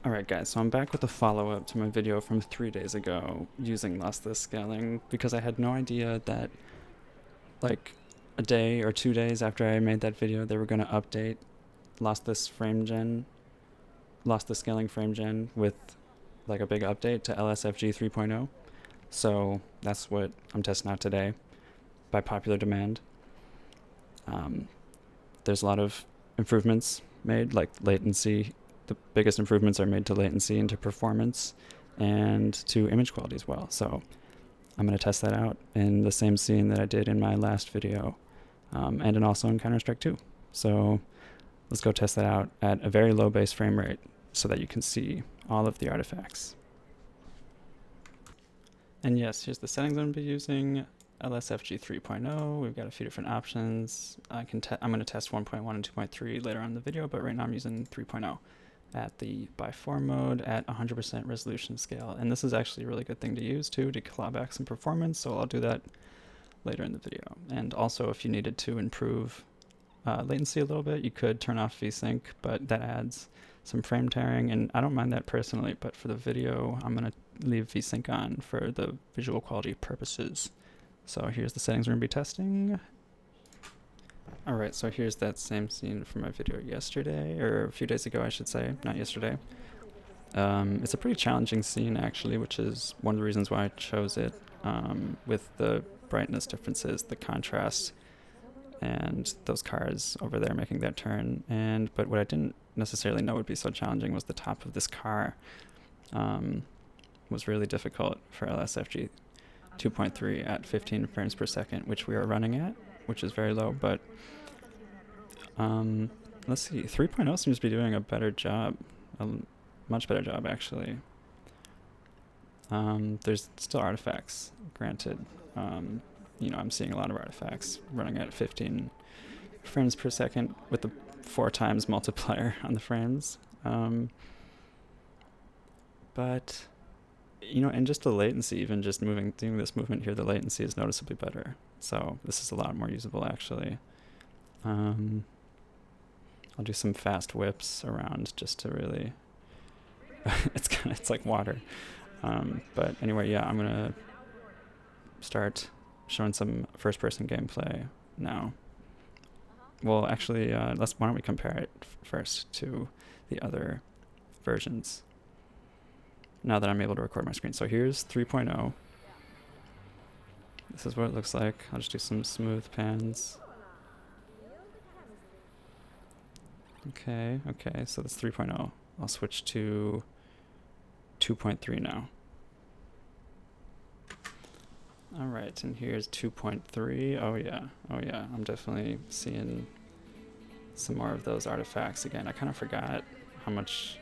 Alright guys, so I'm back with a follow-up to my video from 3 days ago using lossless scaling because I had no idea that like a day or 2 days after I made that video they were going to update lossless scaling frame gen with like a big update to LSFG 3.0. So that's what I'm testing out today by popular demand. There's a lot of improvements made, like latency. The biggest improvements are made to latency and to performance and to image quality as well. So I'm going to test that out in the same scene that I did in my last video, and also in Counter-Strike 2. So let's go test that out at a very low base frame rate so that you can see all of the artifacts. And yes, here's the settings I'm going to be using. LSFG 3.0, we've got a few different options. I'm going to test 1.1 and 2.3 later on in the video, but right now I'm using 3.0 at the by 4 mode at 100% resolution scale. And this is actually a really good thing to use too, to claw back some performance, so I'll do that later in the video. And also if you needed to improve latency a little bit, you could turn off VSync, but that adds some frame tearing, and I don't mind that personally, but for the video I'm going to leave VSync on for the visual quality purposes. So here's the settings we're going to be testing. Alright, so here's that same scene from my video yesterday, or a few days ago I should say, not yesterday. It's a pretty challenging scene actually, which is one of the reasons why I chose it, with the brightness differences, the contrast, and those cars over there making their turn. But what I didn't necessarily know would be so challenging was the top of this car was really difficult for LSFG 2.3 at 15 frames per second, which we are running at, which is very low, but let's see, 3.0 seems to be doing a better job, a much better job actually. There's still artifacts, granted. You know, I'm seeing a lot of artifacts running at 15 frames per second with the 4 times multiplier on the frames. But you know, and just the latency, even just doing this movement here, the latency is noticeably better. So this is a lot more usable actually. I'll do some fast whips around just to really, it's like water. But anyway, yeah, I'm gonna start showing some first person gameplay now. Well, actually, why don't we compare it first to the other versions, now that I'm able to record my screen. So here's 3.0. This is what it looks like. I'll just do some smooth pans. Okay, so that's 3.0. I'll switch to 2.3 now. Alright, and here's 2.3. Oh yeah, I'm definitely seeing some more of those artifacts again. I kind of forgot how much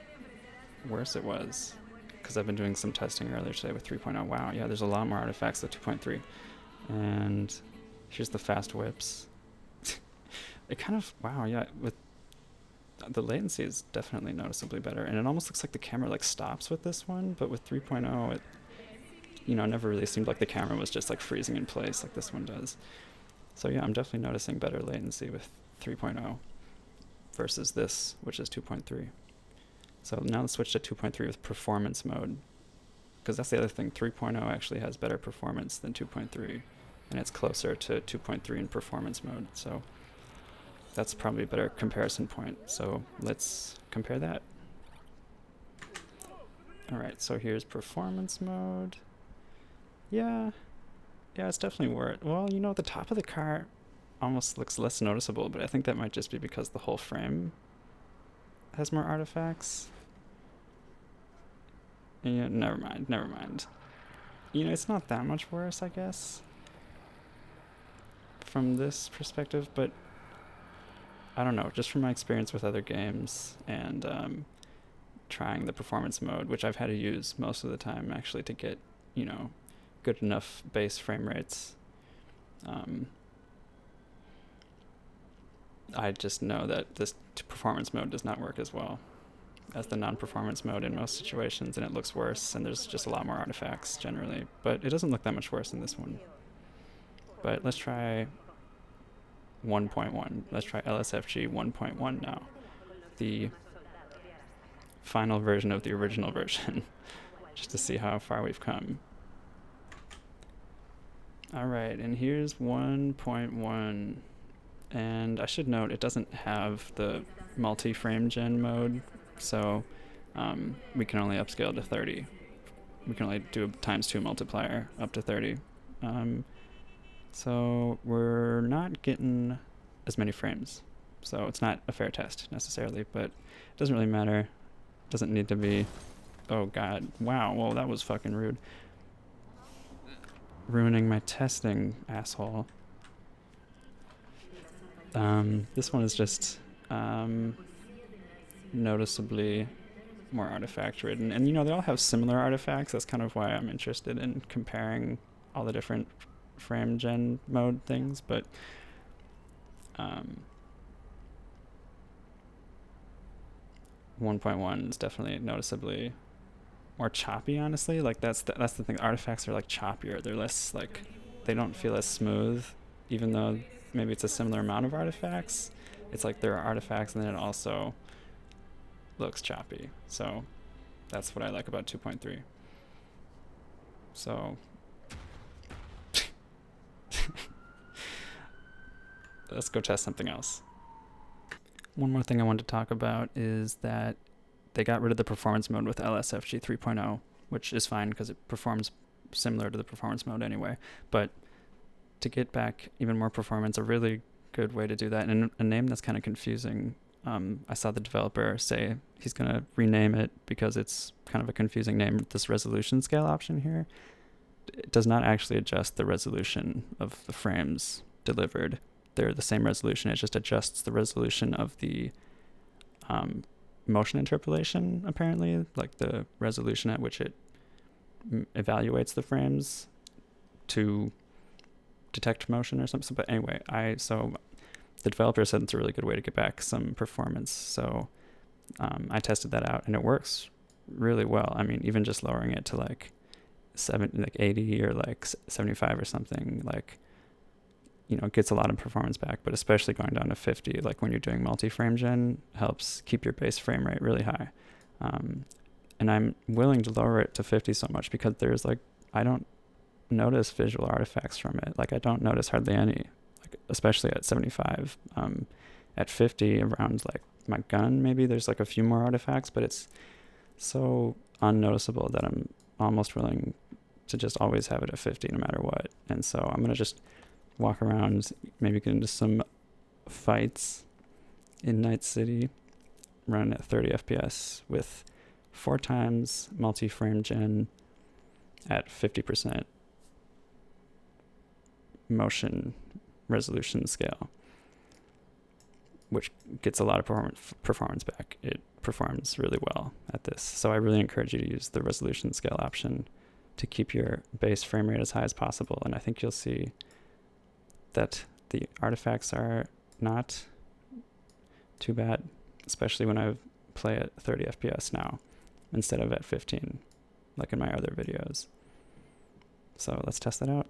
worse it was, because I've been doing some testing earlier today with 3.0. Wow, yeah, there's a lot more artifacts with 2.3. And here's the fast whips. It kind of, wow, yeah, with the latency is definitely noticeably better. And it almost looks like the camera like stops with this one, but with 3.0, it, you know, never really seemed like the camera was just like freezing in place like this one does. So yeah, I'm definitely noticing better latency with 3.0 versus this, which is 2.3. So now let's switch to 2.3 with performance mode, because that's the other thing. 3.0 actually has better performance than 2.3, and it's closer to 2.3 in performance mode. So that's probably a better comparison point. So let's compare that. Alright, so here's performance mode. Yeah, it's definitely worth it. Well, you know, the top of the car almost looks less noticeable, but I think that might just be because the whole frame has more artifacts. Yeah, never mind. You know, it's not that much worse, I guess, from this perspective, but I don't know, just from my experience with other games and trying the performance mode, which I've had to use most of the time actually to get, you know, good enough base frame rates. I just know that this performance mode does not work as well as the non-performance mode in most situations, and it looks worse, and there's just a lot more artifacts generally, but it doesn't look that much worse in this one. But let's try 1.1. Let's try LSFG 1.1 now. The final version of the original version, just to see how far we've come. All right, and here's 1.1. And I should note, it doesn't have the multi-frame gen mode, so we can only upscale to 30. We can only do a ×2 multiplier up to 30. So we're not getting as many frames. So it's not a fair test necessarily, but it doesn't really matter. It doesn't need to be. Oh god, wow, well that was fucking rude. Ruining my testing, asshole. This one is just noticeably more artifact ridden. And you know, they all have similar artifacts. That's kind of why I'm interested in comparing all the different frame gen mode things, but 1.1 is definitely noticeably more choppy, honestly. Like that's the thing. Artifacts are like choppier. They're less like, they don't feel as smooth, even though maybe it's a similar amount of artifacts. It's like there are artifacts and then it also looks choppy. So that's what I like about 2.3. So let's go test something else. One more thing I wanted to talk about is that they got rid of the performance mode with LSFG 3.0, which is fine because it performs similar to the performance mode anyway. But to get back even more performance, a really good way to do that, and a name that's kind of confusing. I saw the developer say he's going to rename it because it's kind of a confusing name. This resolution scale option here, it does not actually adjust the resolution of the frames delivered. They're the same resolution. It just adjusts the resolution of the motion interpolation, apparently, like the resolution at which it evaluates the frames to detect motion or something. But anyway, so the developer said it's a really good way to get back some performance. So I tested that out and it works really well. I mean, even just lowering it to like 80 or like 75 or something, like, you know, it gets a lot of performance back, but especially going down to 50, like when you're doing multi-frame gen, helps keep your base frame rate really high. And I'm willing to lower it to 50 so much because there's like, I don't notice visual artifacts from it. Like I don't notice hardly any, like especially at 75. At 50, around like my gun, maybe there's like a few more artifacts, but it's so unnoticeable that I'm almost willing to just always have it at 50 no matter what. And so I'm going to just walk around, maybe get into some fights in Night City, run at 30 FPS with 4 times multi-frame gen at 50% motion resolution scale, which gets a lot of performance back. It performs really well at this. So I really encourage you to use the resolution scale option to keep your base frame rate as high as possible. And I think you'll see that the artifacts are not too bad, especially when I play at 30 FPS now instead of at 15, like in my other videos. So let's test that out.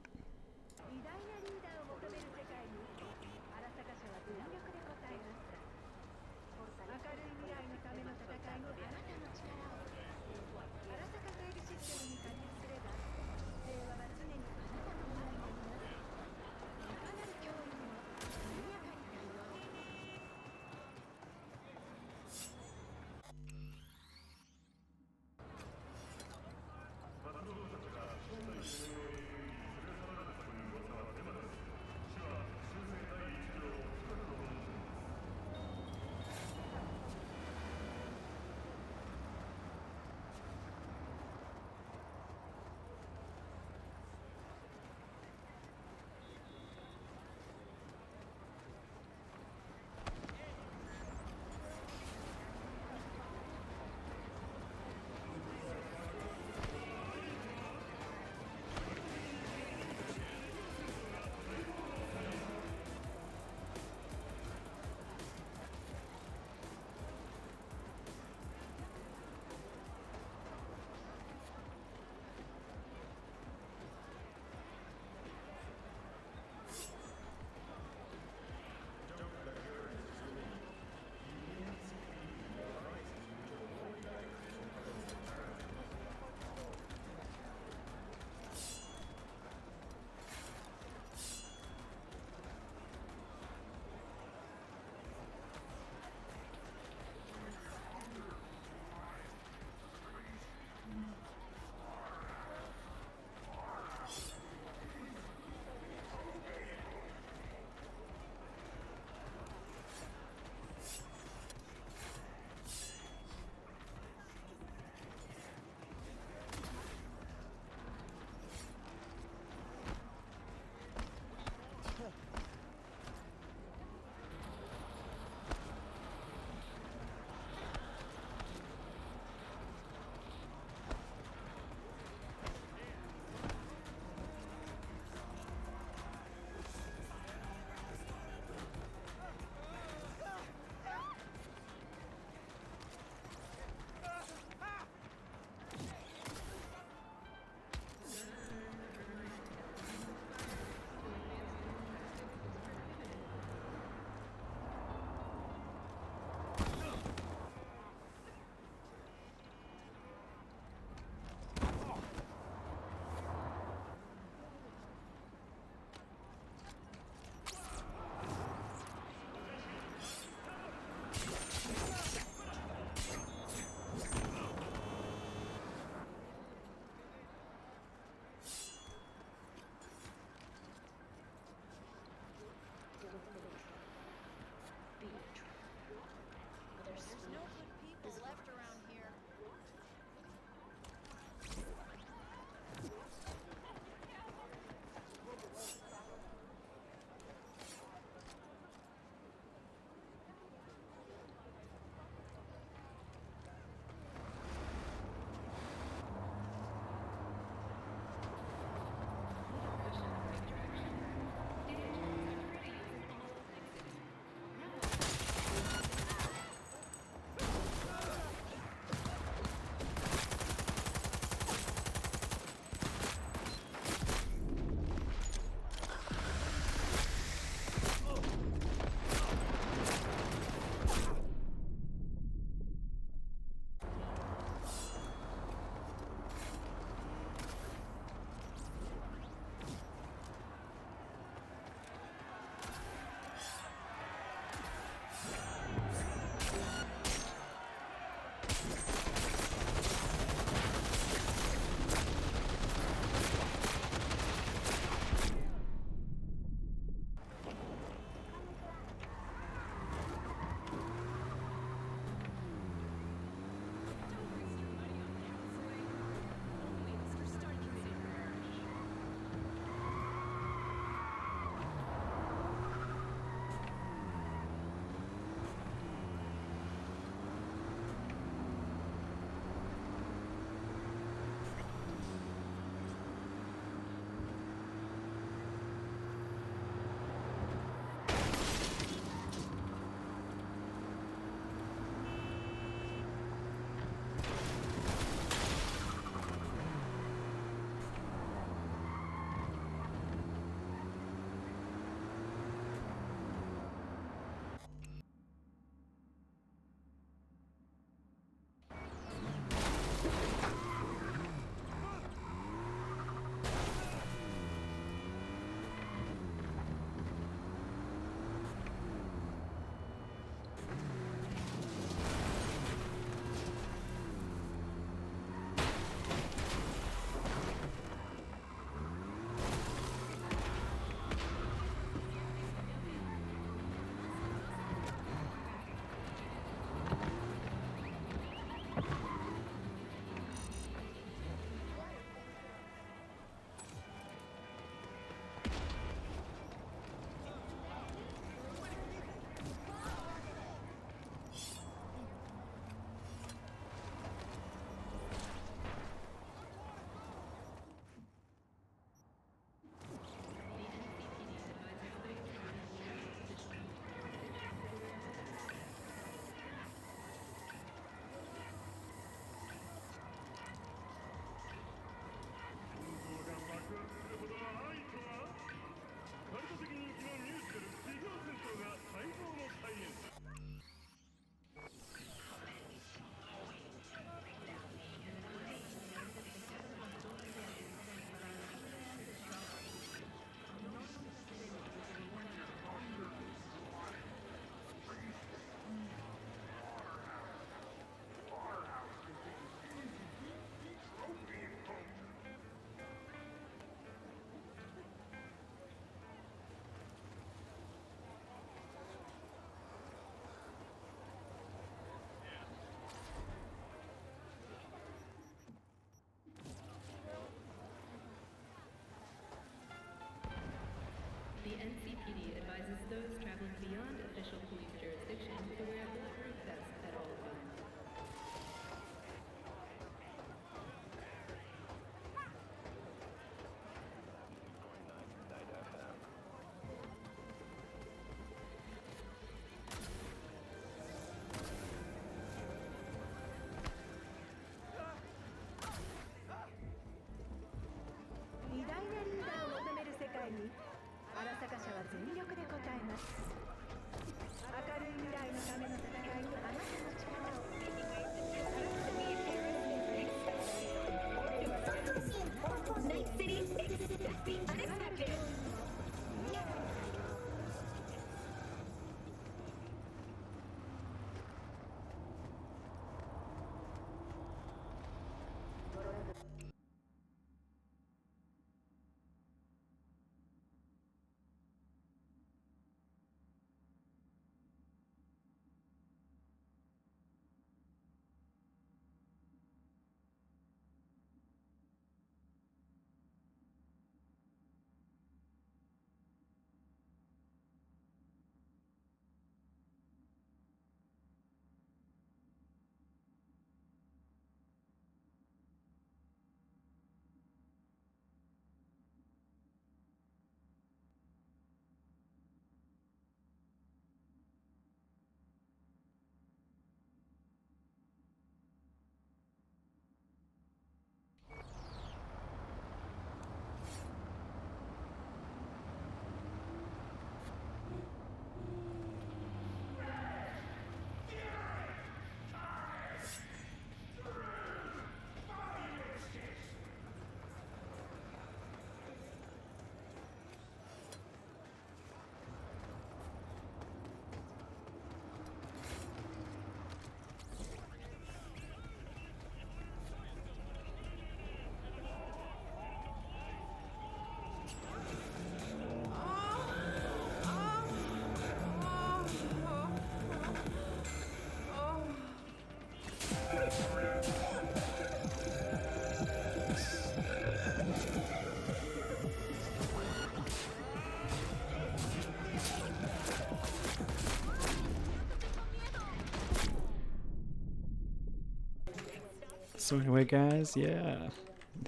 So anyway, guys, yeah,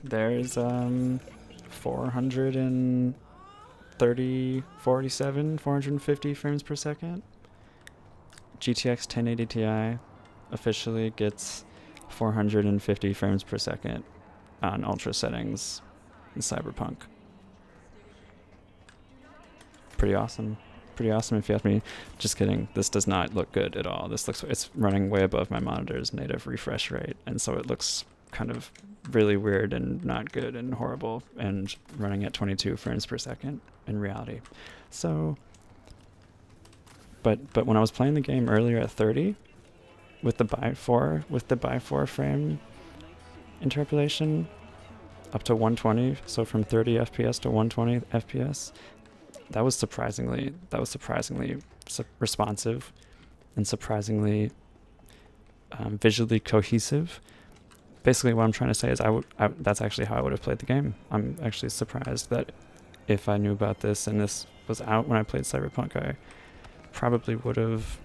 there's 450 frames per second. GTX 1080 Ti officially gets 450 frames per second on ultra settings in Cyberpunk. Pretty awesome. Pretty awesome if you ask me. Just kidding. This does not look good at all. It's running way above my monitor's native refresh rate, and so it looks kind of really weird and not good and horrible, and running at 22 frames per second in reality. So, but when I was playing the game earlier at 30, with the by 4 frame interpolation up to 120, so from 30 FPS to 120 FPS, that was surprisingly responsive and surprisingly visually cohesive. Basically, what I'm trying to say is that's actually how I would have played the game. I'm actually surprised that if I knew about this and this was out when I played Cyberpunk, I probably would have,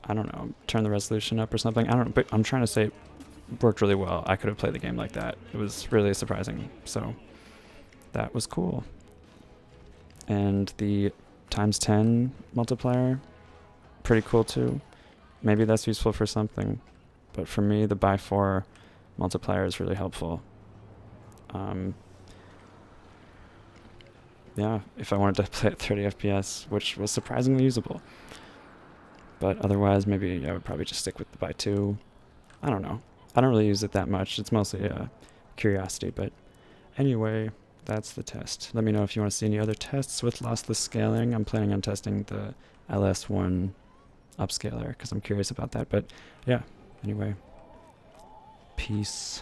I don't know, turned the resolution up or something. I don't know, but I'm trying to say it worked really well. I could have played the game like that. It was really surprising. So that was cool. And the ×10 multiplier, pretty cool too. Maybe that's useful for something, but for me, the by 4 multiplier is really helpful. Yeah, if I wanted to play at 30 FPS, which was surprisingly usable. But otherwise, maybe I would probably just stick with the by 2. I don't know. I don't really use it that much. It's mostly curiosity, but anyway, that's the test. Let me know if you want to see any other tests with lossless scaling. I'm planning on testing the LS1 upscaler because I'm curious about that. But yeah, anyway, peace.